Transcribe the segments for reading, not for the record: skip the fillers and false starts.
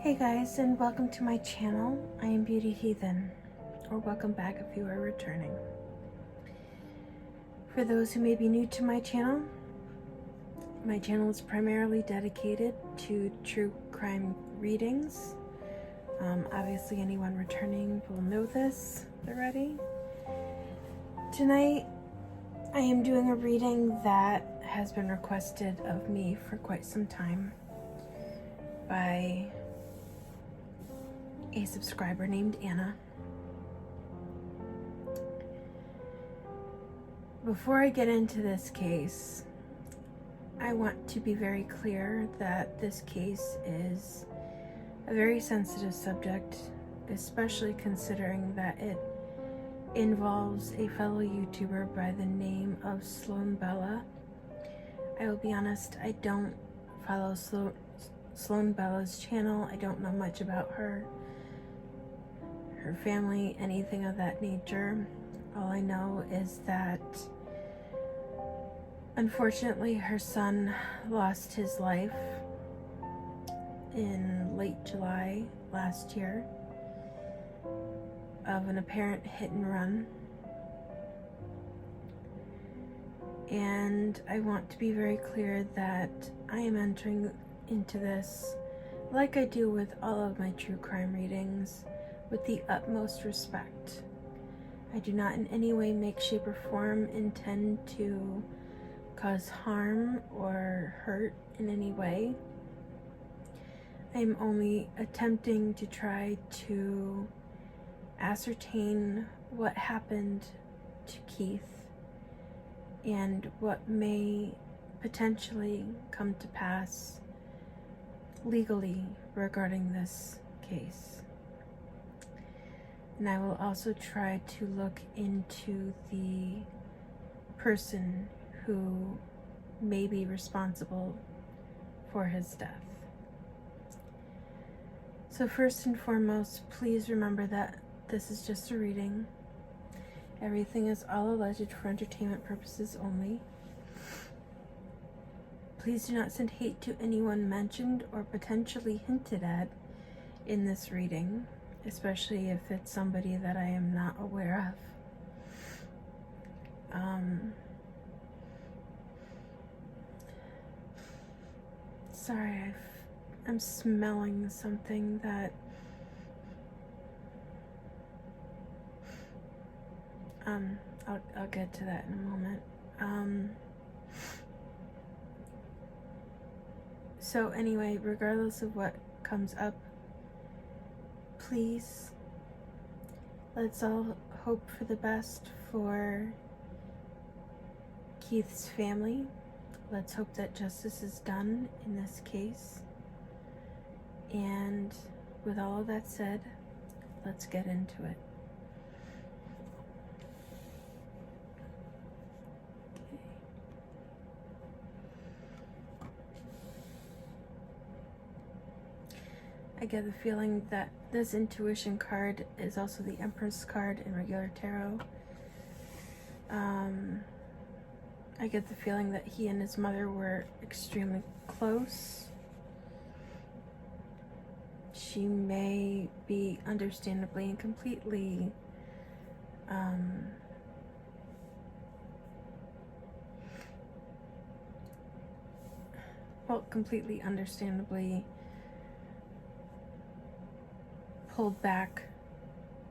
Hey guys, and welcome to my channel. I am Beauty Heathen, or welcome back if you are returning. For those who may be new to my channel is primarily dedicated to true crime readings. Obviously anyone returning will know this already. Tonight, I am doing a reading that has been requested of me for quite some time by a subscriber named Anna. Before I get into this case, I want to be very clear that this case is a very sensitive subject, especially considering that it involves a fellow YouTuber by the name of Sloan Bella. I will be honest, I don't follow Sloan Bella's channel. I don't know much about her family, anything of that nature. All I know is that unfortunately her son lost his life in late July last year of an apparent hit and run. And I want to be very clear that I am entering into this, like I do with all of my true crime readings, with the utmost respect. I do not in any way, make, shape, or form intend to cause harm or hurt in any way. I am only attempting to try to ascertain what happened to Keith and what may potentially come to pass legally regarding this case. And I will also try to look into the person who may be responsible for his death. So first and foremost, please remember that this is just a reading. Everything is all alleged for entertainment purposes only. Please do not send hate to anyone mentioned or potentially hinted at in this reading, especially if it's somebody that I am not aware of. Sorry, I'm smelling something that I'll get to that in a moment. So anyway, regardless of what comes up, please, let's all hope for the best for Keith's family. Let's hope that justice is done in this case. And with all of that said, let's get into it. I get the feeling that this intuition card is also the Empress card in regular tarot. I get the feeling that he and his mother were extremely close. She may be understandably and completely completely understandably pulled back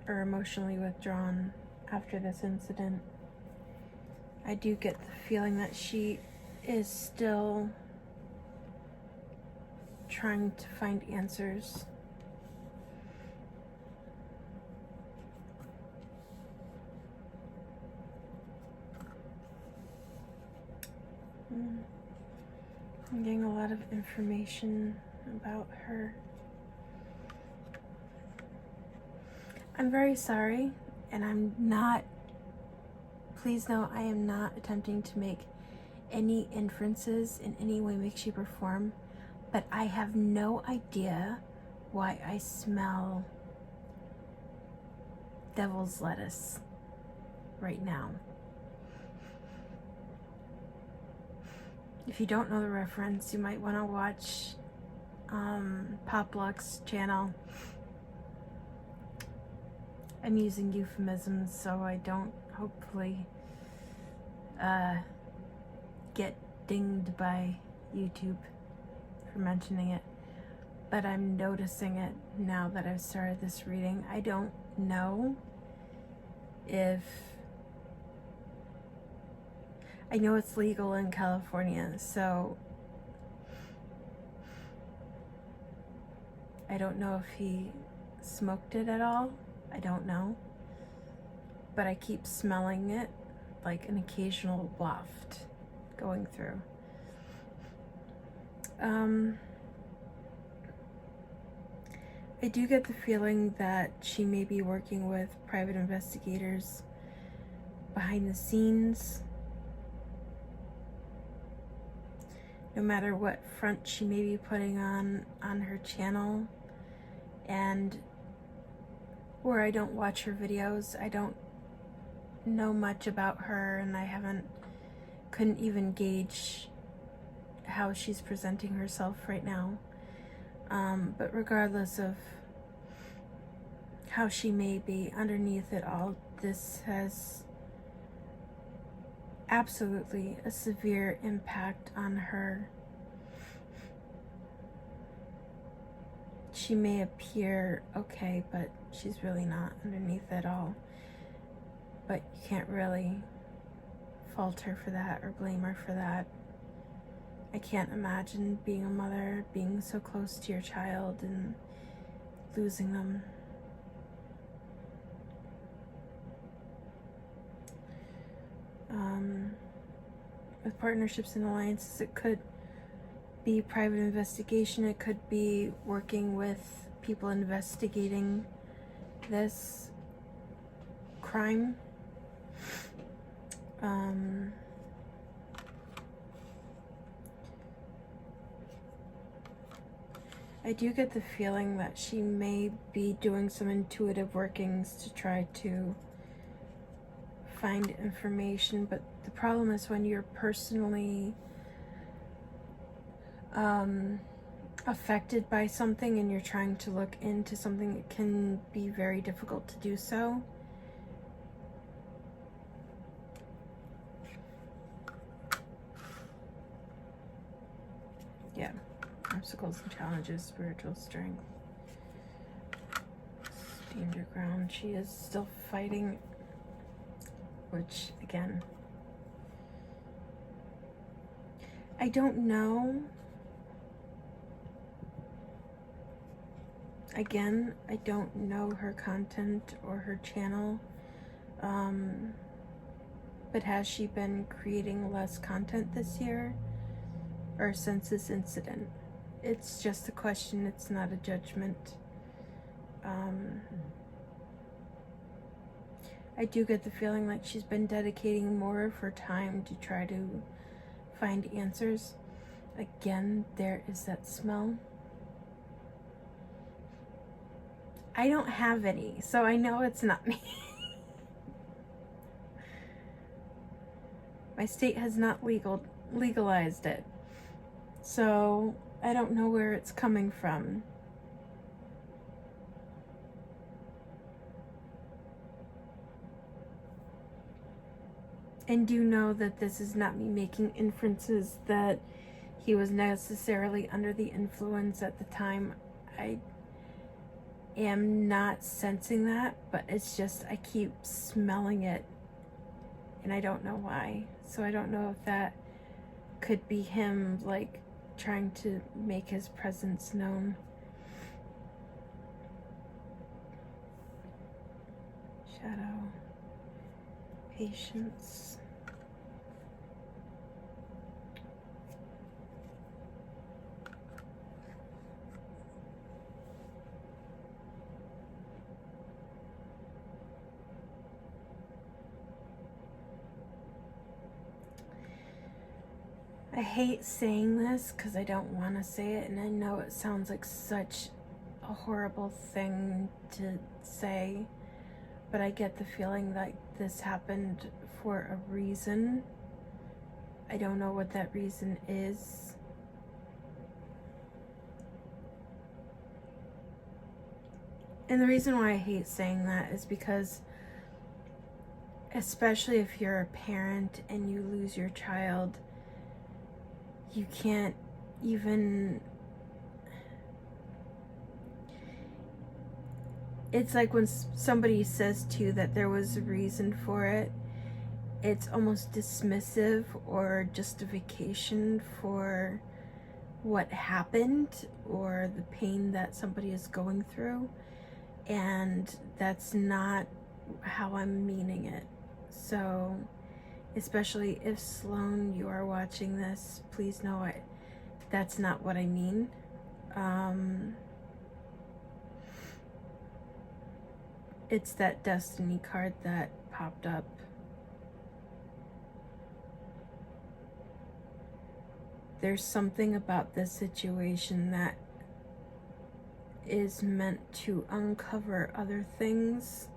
or emotionally withdrawn after this incident. I do get the feeling that she is still trying to find answers. I'm getting a lot of information about her. I'm very sorry, and I'm not, please know I am not attempting to make any inferences in any way, shape, or form, but I have no idea why I smell devil's lettuce right now. If you don't know the reference, you might want to watch Poplux channel. I'm using euphemisms so I don't hopefully get dinged by YouTube for mentioning it. But I'm noticing it now that I've started this reading. I don't know if... I know it's legal in California, so I don't know if he smoked it at all. I don't know. But I keep smelling it, like an occasional waft going through. I do get the feeling that she may be working with private investigators behind the scenes. No matter what front she may be putting on her channel, and where I don't watch her videos, I don't know much about her, and I couldn't even gauge how she's presenting herself right now. But regardless of how she may be underneath it all, this has absolutely a severe impact on her. She may appear okay, but she's really not underneath it all. But you can't really fault her for that or blame her for that. I can't imagine being a mother, being so close to your child and losing them. With partnerships and alliances, it could be private investigation. It could be working with people investigating this crime. I do get the feeling that she may be doing some intuitive workings to try to find information, but the problem is when you're personally affected by something and you're trying to look into something, it can be very difficult to do so. Yeah. Obstacles and challenges, spiritual strength. Stand your ground. She is still fighting, which, again, I don't know. Again, I don't know her content or her channel. But has she been creating less content this year or since this incident? It's just a question, it's not a judgment. I do get the feeling like she's been dedicating more of her time to try to find answers. Again, there is that smell. I don't have any, so I know it's not me. My state has not legalized it, so I don't know where it's coming from. And do know that this is not me making inferences that he was necessarily under the influence at the time. I am not sensing that, but it's just I keep smelling it and I don't know why. So I don't know if that could be him, like, trying to make his presence known. Shadow. Patience. I hate saying this because I don't want to say it, and I know it sounds like such a horrible thing to say, but I get the feeling that this happened for a reason. I don't know what that reason is. And the reason why I hate saying that is because, especially if you're a parent and you lose your child, you can't even... It's like when somebody says to you that there was a reason for it, it's almost dismissive or justification for what happened or the pain that somebody is going through. And that's not how I'm meaning it. So, especially if Sloan, you are watching this, please know that's not what I mean. It's that destiny card that popped up. There's something about this situation that is meant to uncover other things.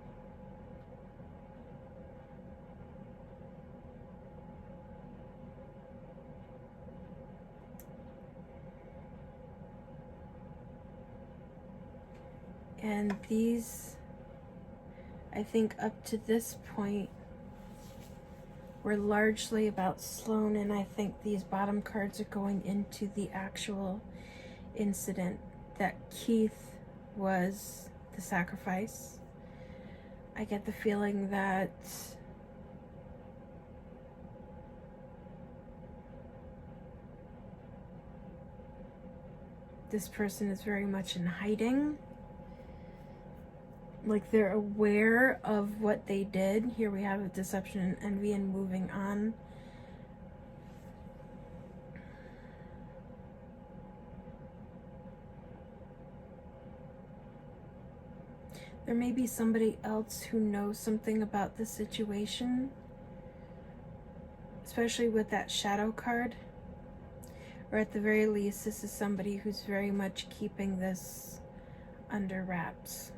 And these, I think up to this point, were largely about Sloan, and I think these bottom cards are going into the actual incident, that Keith was the sacrifice. I get the feeling that this person is very much in hiding. Like, they're aware of what they did. Here we have a deception and envy and moving on. There may be somebody else who knows something about the situation, especially with that shadow card. Or at the very least, this is somebody who's very much keeping this under wraps.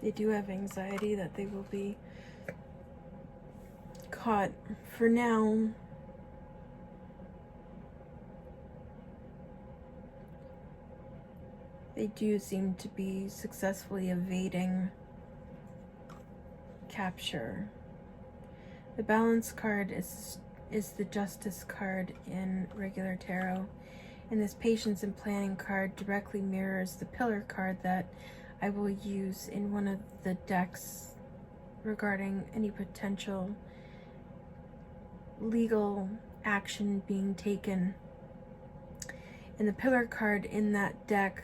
They do have anxiety that they will be caught. For now, they do seem to be successfully evading capture. The balance card is the justice card in regular tarot, and this patience and planning card directly mirrors the pillar card that I will use in one of the decks regarding any potential legal action being taken. And the pillar card in that deck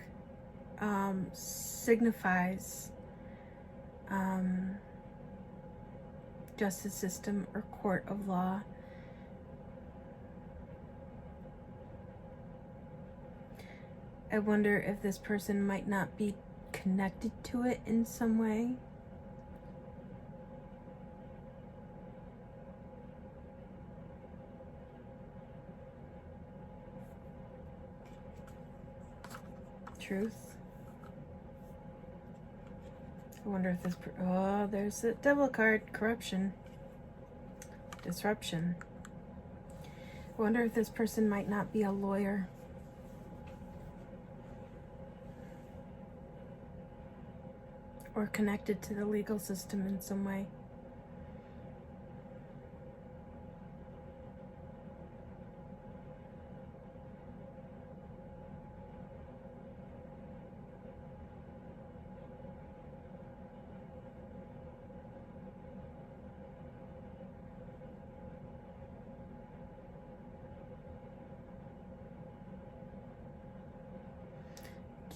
signifies justice system or court of law. I wonder if this person might not be connected to it in some way. Truth. I wonder if this... oh, there's the devil card. Corruption. Disruption. I wonder if this person might not be a lawyer. Or connected to the legal system in some way.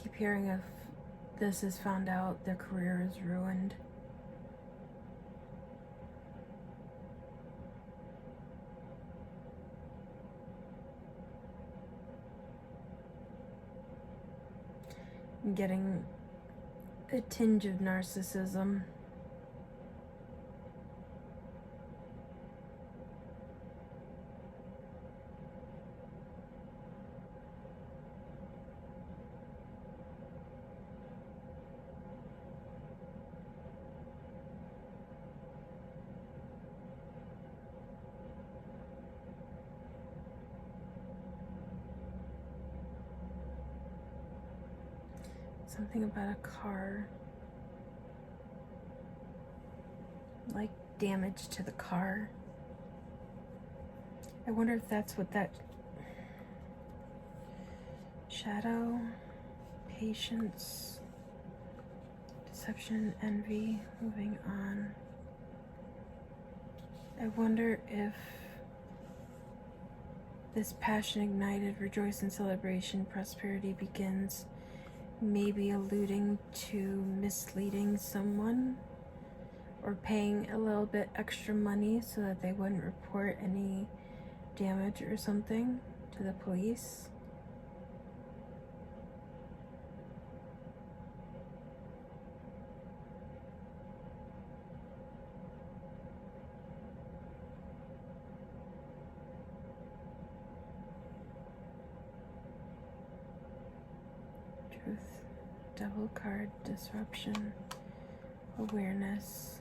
Keep hearing if this is found out, their career is ruined. I'm getting a tinge of narcissism. something about a car. Like damage to the car. I wonder if that's what that shadow, patience, deception, envy, moving on. I wonder if this passion ignited, rejoice in celebration, prosperity begins, maybe alluding to misleading someone or paying a little bit extra money so that they wouldn't report any damage or something to the police. Truth, devil card, disruption, awareness.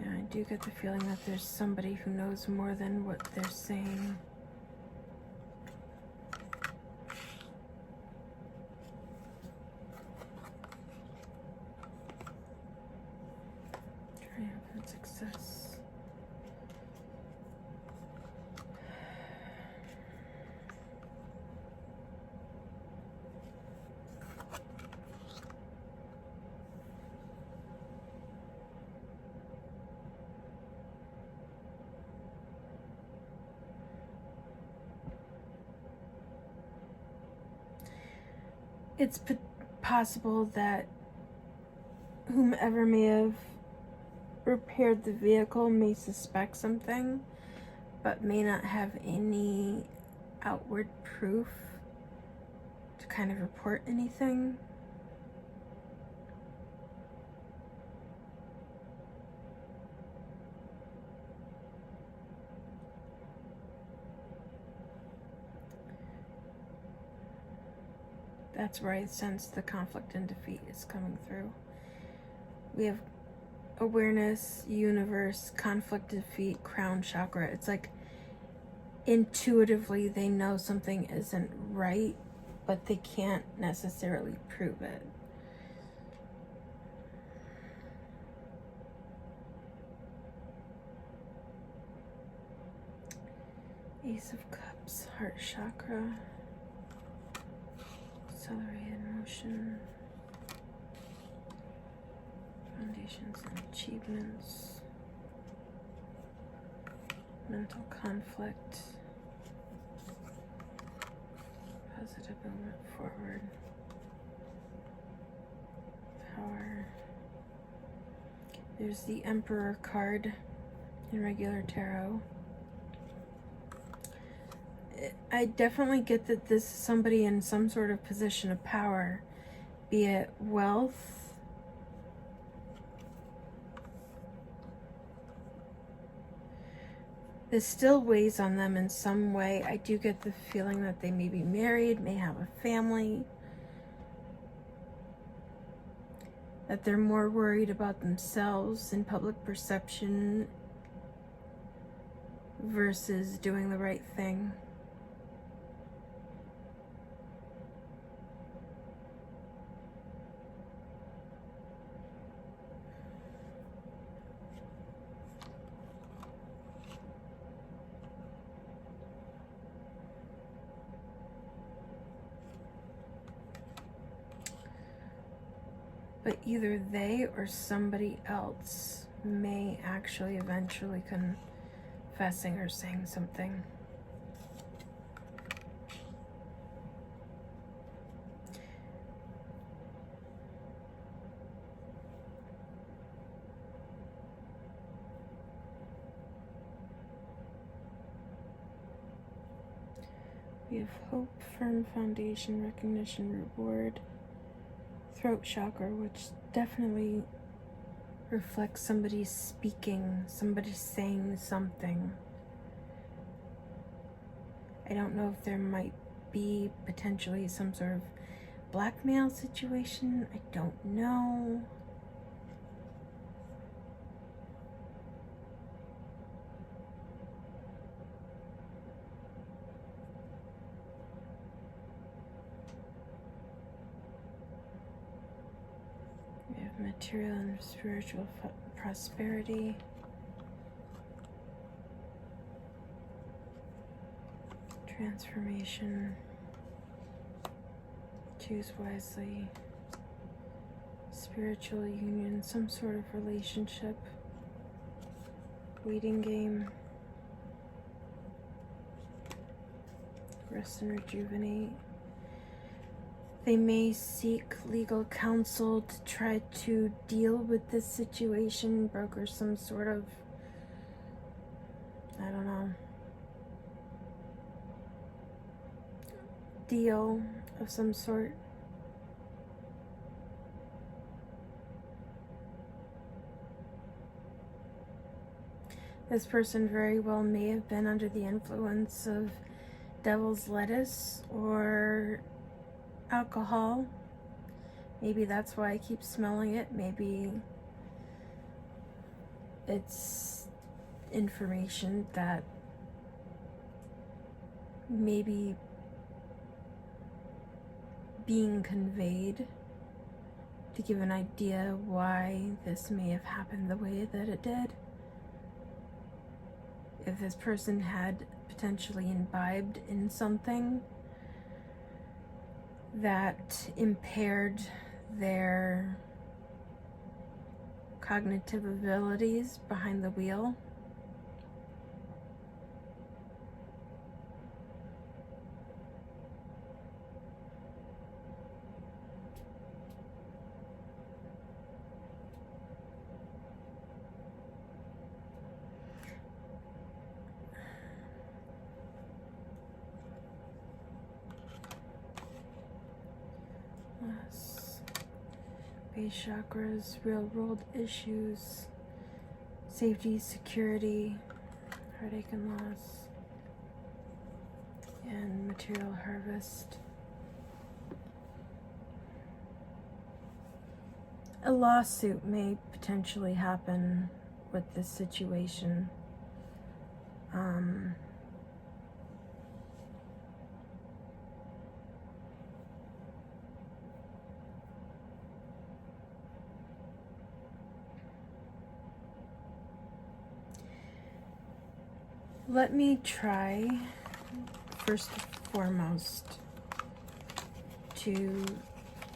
Yeah, I do get the feeling that there's somebody who knows more than what they're saying. Triumphant success. It's possible that whomever may have repaired the vehicle may suspect something, but may not have any outward proof to kind of report anything. That's where I sense the conflict and defeat is coming through. We have awareness, universe, conflict, defeat, crown chakra. It's like intuitively they know something isn't right, but they can't necessarily prove it. Ace of Cups, heart chakra. Accelerated motion, foundations and achievements, mental conflict, positive movement forward, power. There's the Emperor card in regular tarot. I definitely get that this is somebody in some sort of position of power, be it wealth, this still weighs on them in some way. I do get the feeling that they may be married, may have a family, that they're more worried about themselves and public perception versus doing the right thing. But either they or somebody else may actually eventually confessing or saying something. We have hope, firm foundation, recognition, reward. Throat chakra, which definitely reflects somebody speaking, somebody saying something. I don't know if there might be potentially some sort of blackmail situation. I don't know. material and spiritual prosperity. Transformation. Choose wisely. Spiritual union, some sort of relationship. Waiting game. Rest and rejuvenate. They may seek legal counsel to try to deal with this situation, broker some sort of, I don't know, deal of some sort. This person very well may have been under the influence of devil's lettuce or alcohol. Maybe that's why I keep smelling it. Maybe it's information that maybe being conveyed to give an idea why this may have happened the way that it did. If this person had potentially imbibed in something that impaired their cognitive abilities behind the wheel. Base chakras, real world issues, safety, security, heartache and loss, and material harvest. A lawsuit may potentially happen with this situation. Let me try, first and foremost, to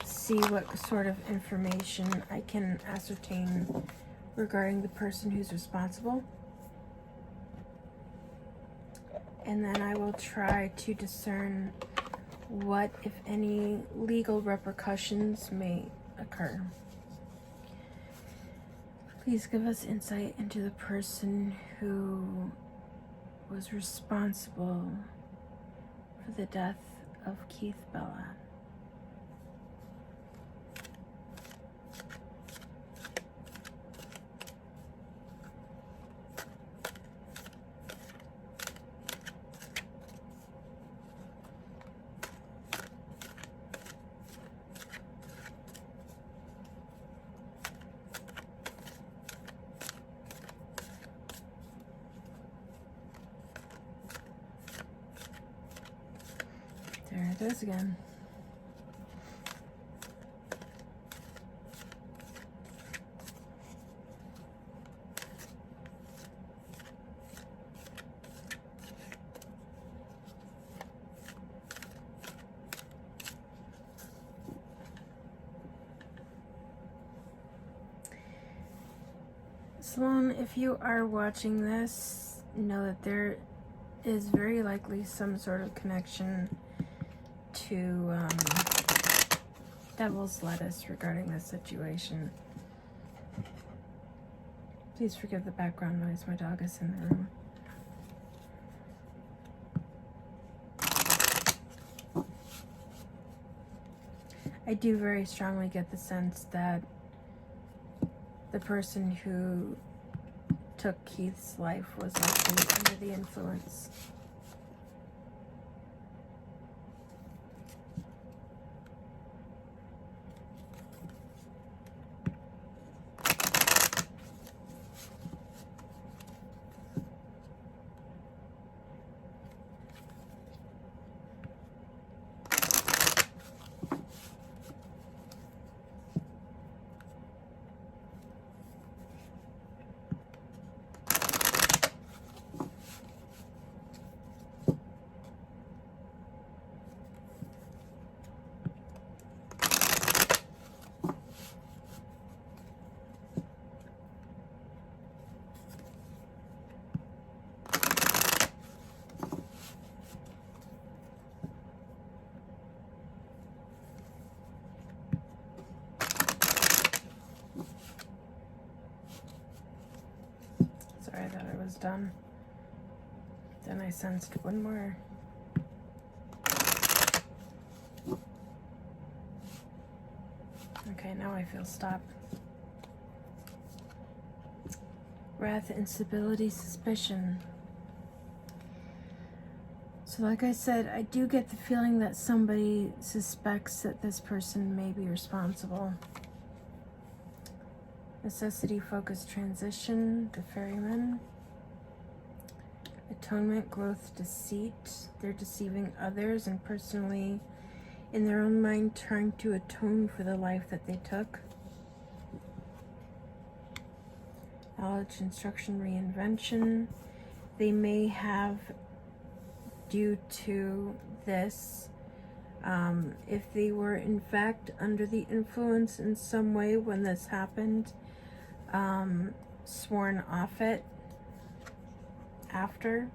see what sort of information I can ascertain regarding the person who's responsible. And then I will try to discern what, if any, legal repercussions may occur. Please give us insight into the person who was responsible for the death of Keith Bella. There it is again. Sloan, if you are watching this, know that there is very likely some sort of connection to devil's lettuce regarding this situation. Please forgive the background noise. My dog is in the room. I do very strongly get the sense that the person who took Keith's life was likely under the influence. was done. Then I sensed one more. Okay, now I feel stop. Wrath, instability, suspicion. So like I said, I do get the feeling that somebody suspects that this person may be responsible. Necessity, focus, transition, the ferryman. Atonement, growth, deceit. They're deceiving others and personally, in their own mind, trying to atone for the life that they took. Knowledge, instruction, reinvention. They may have, due to this, if they were in fact under the influence in some way when this happened, sworn off it after.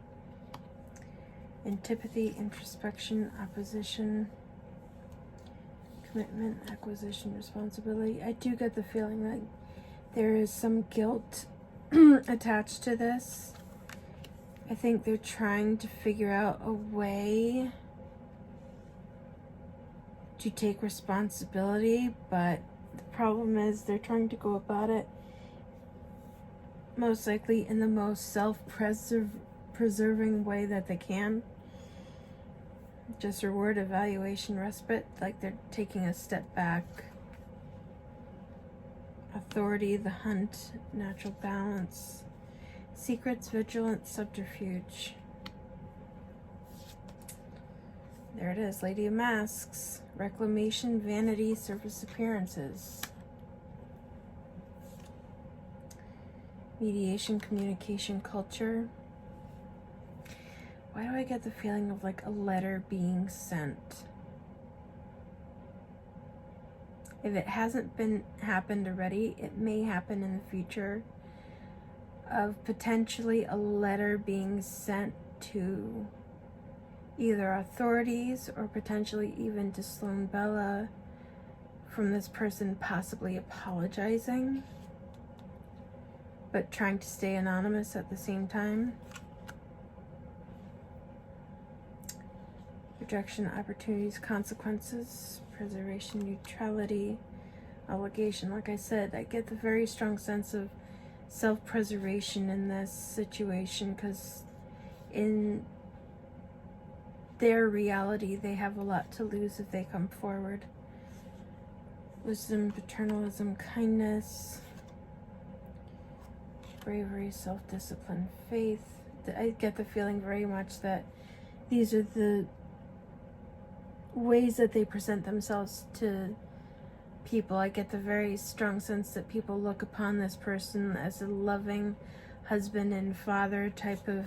Antipathy, introspection, opposition, commitment, acquisition, responsibility. I do get the feeling that there is some guilt attached to this. I think they're trying to figure out a way to take responsibility, but the problem is they're trying to go about it most likely in the most self-preserving way that they can. Just reward, evaluation, respite, like they're taking a step back. Authority, the hunt, natural balance. Secrets, vigilance, subterfuge. There it is, Lady of Masks. Reclamation, vanity, surface appearances. Mediation, communication, culture. Why do I get the feeling of like a letter being sent? If it hasn't happened already, it may happen in the future, of potentially a letter being sent to either authorities or potentially even to Sloan Bella from this person possibly apologizing, but trying to stay anonymous at the same time. Rejection, opportunities, consequences, preservation, neutrality, obligation. Like I said, I get the very strong sense of self-preservation in this situation, because in their reality they have a lot to lose if they come forward. Wisdom, paternalism, kindness, bravery, self-discipline, faith. I get the feeling very much that these are the ways that they present themselves to people. I get the very strong sense that people look upon this person as a loving husband and father type of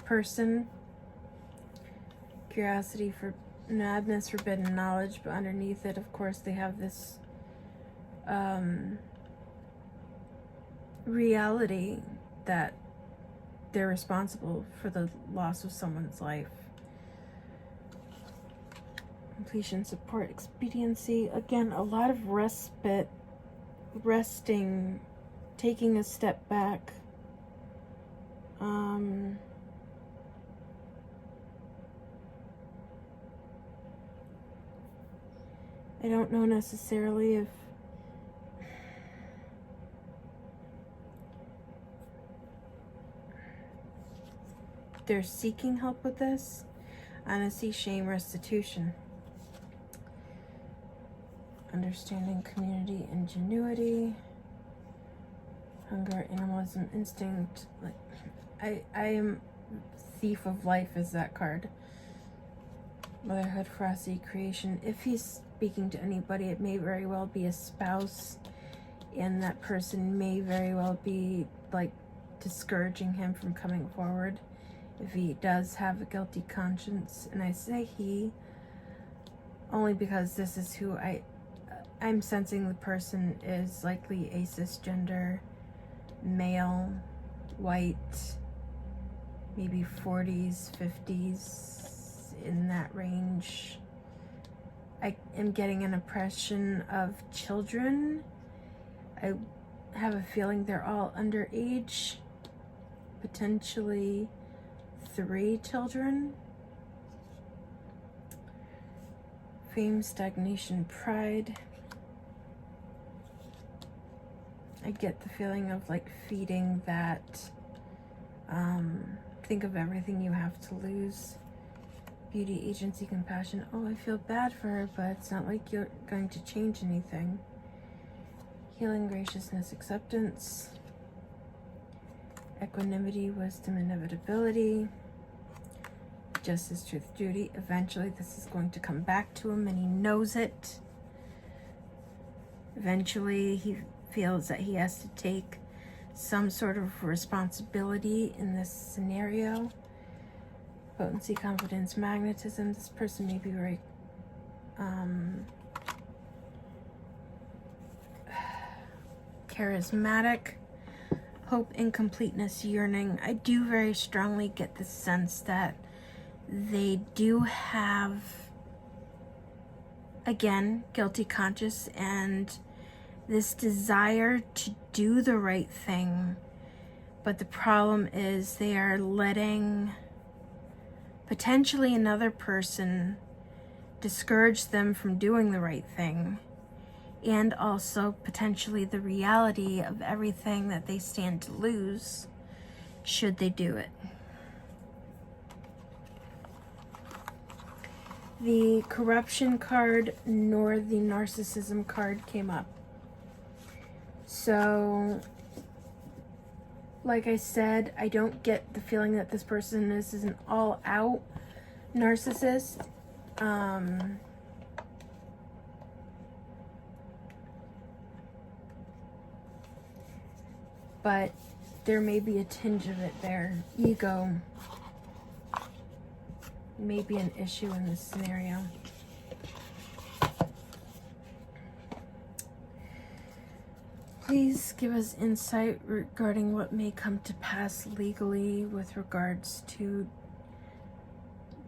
person. Curiosity, for madness, forbidden knowledge, but underneath it, of course, they have this reality that they're responsible for the loss of someone's life. Completion, support, expediency. Again, a lot of respite, resting, taking a step back. I don't know necessarily if they're seeking help with this. Honesty, shame, restitution. Understanding, community, ingenuity. Hunger, animalism, instinct. Like I am thief of life is that card. Motherhood, ferocity, creation. If he's speaking to anybody, it may very well be a spouse, and that person may very well be like discouraging him from coming forward if he does have a guilty conscience. And I say he only because this is who I'm sensing. The person is likely a cisgender male, white, maybe 40s, 50s, in that range. I am getting an impression of children. have a feeling they're all underage, potentially 3 children. Fame, stagnation, pride. I get the feeling of like feeding that, think of everything you have to lose. Beauty, agency, compassion. Oh, I feel bad for her, but it's not like you're going to change anything. Healing, graciousness, acceptance. Equanimity, wisdom, inevitability. Justice, truth, duty. Eventually this is going to come back to him and he knows it. Eventually he feels that he has to take some sort of responsibility in this scenario. Potency, confidence, magnetism. This person may be very charismatic. Hope, incompleteness, yearning. I do very strongly get the sense that they do have, again, guilty conscience and this desire to do the right thing. But the problem is they are letting potentially another person discourage them from doing the right thing. And also potentially the reality of everything that they stand to lose should they do it. The corruption card nor the narcissism card came up. So, like I said, I don't get the feeling that this person is an all-out narcissist. But there may be a tinge of it there. Ego may be an issue in this scenario. Please give us insight regarding what may come to pass legally with regards to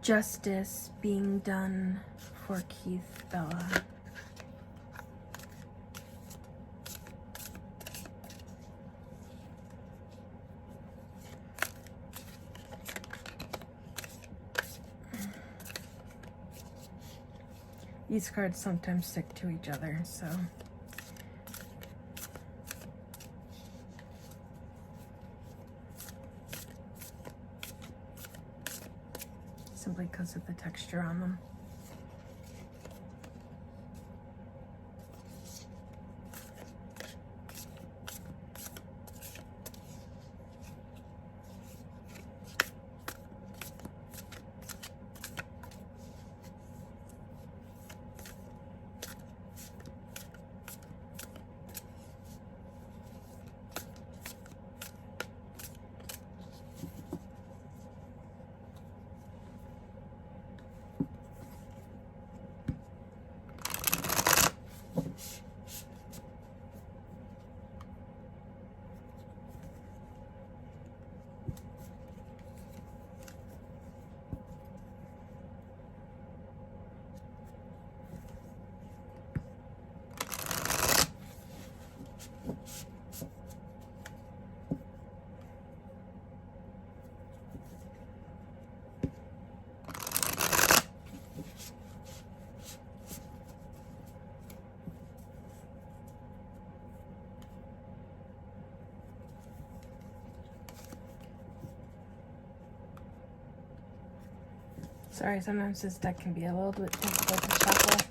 justice being done for Keith Bella. These cards sometimes stick to each other, so. Simply because of the texture on them. Sorry, sometimes this deck can be a little bit difficult to shuffle.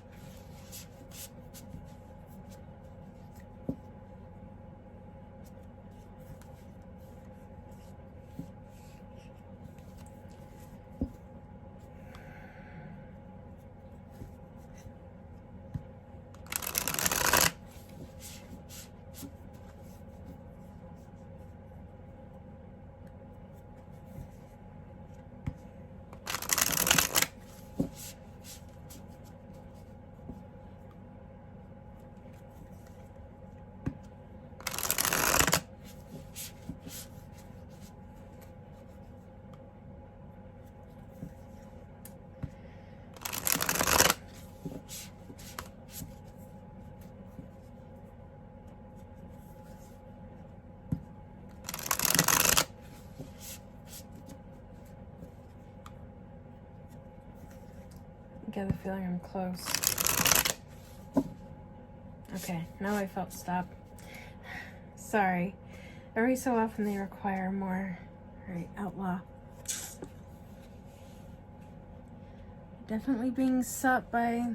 get the feeling I'm close. Okay, now I felt stop. Sorry. Every so often they require more. Alright, outlaw. Definitely being sought by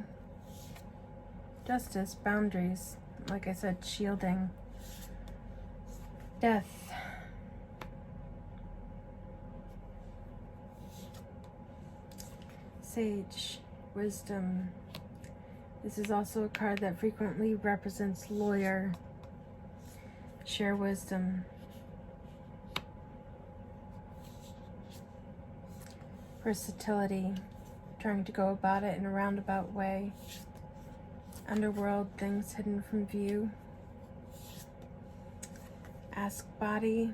justice, boundaries. Like I said, shielding. Death. Sage. Wisdom. This is also a card that frequently represents lawyer. Share wisdom. Versatility. Trying to go about it in a roundabout way. Underworld, things hidden from view. Ask body.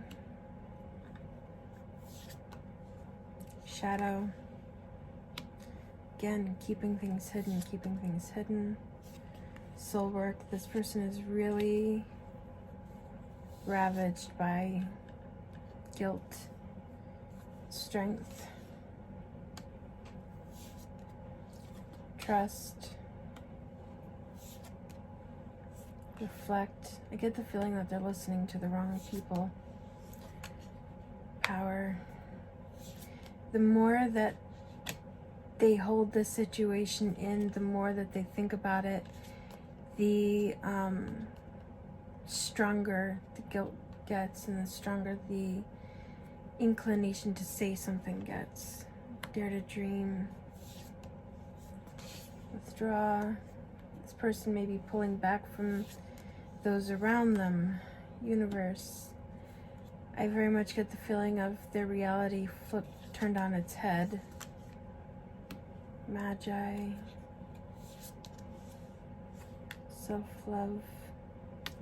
Shadow. Again, keeping things hidden, keeping things hidden. Soul work. This person is really ravaged by guilt, strength, trust, reflect. I get the feeling that they're listening to the wrong people. Power. The more that they hold the situation in, the more that they think about it, the stronger the guilt gets, and the stronger the inclination to say something gets. Dare to dream. Withdraw. This person may be pulling back from those around them. Universe. I very much get the feeling of their reality turned on its head. Magi. Self-love.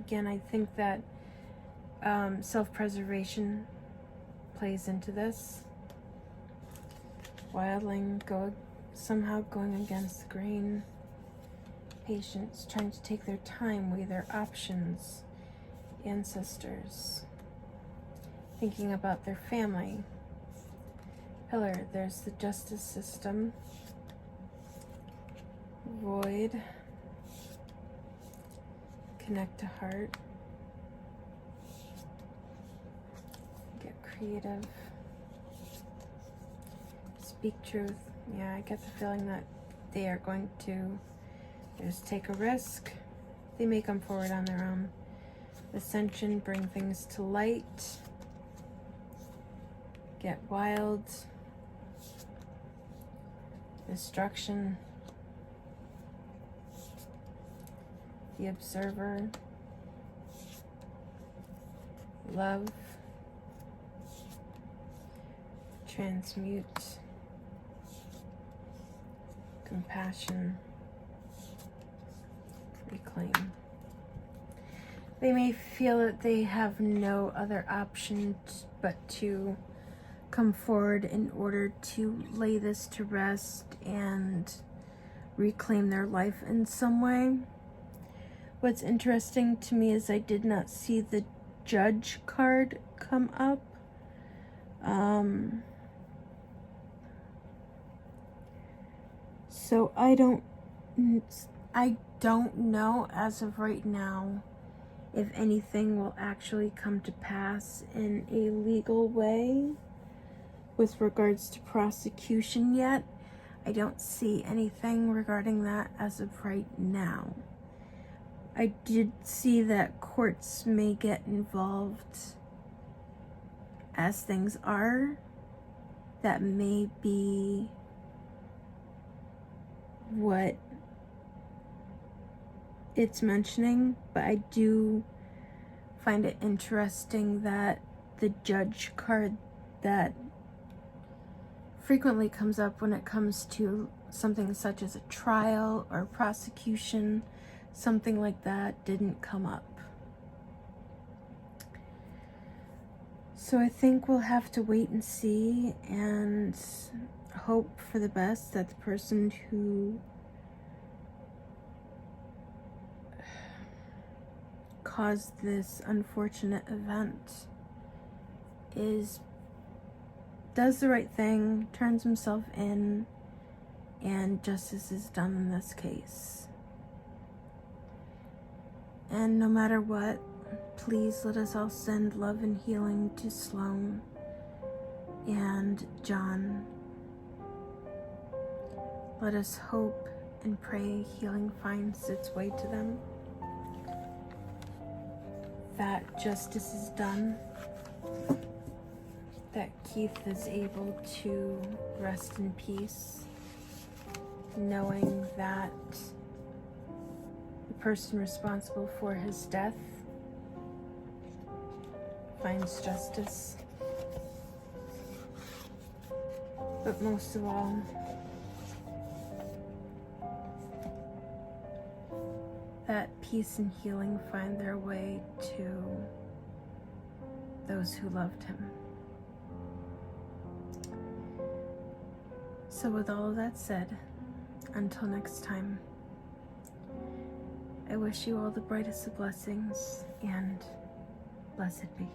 Again, I think that self-preservation plays into this. Wildling, somehow going against the grain. Patience, trying to take their time, weigh their options. Ancestors. Thinking about their family. Pillar, there's the justice system. Void. Connect to heart. Get creative. Speak truth. Yeah, I get the feeling that they are going to just take a risk. They may come forward on their own. Ascension, bring things to light. Get wild. Destruction. The observer. Love. Transmute. Compassion. Reclaim. They may feel that they have no other option but to come forward in order to lay this to rest and reclaim their life in some way. What's interesting to me is I did not see the judge card come up. So I don't know as of right now if anything will actually come to pass in a legal way with regards to prosecution yet. I don't see anything regarding that as of right now. I did see that courts may get involved as things are. That may be what it's mentioning, but I do find it interesting that the judge card that frequently comes up when it comes to something such as a trial or prosecution, something like that, didn't come up. So I think we'll have to wait and see and hope for the best that the person who caused this unfortunate event does the right thing, turns himself in, and justice is done in this case. And no matter what, please let us all send love and healing to Sloan and John. Let us hope and pray healing finds its way to them, that justice is done, that Keith is able to rest in peace, knowing that the person responsible for his death finds justice. But most of all, that peace and healing find their way to those who loved him. So with all of that said, until next time, I wish you all the brightest of blessings, and blessed be.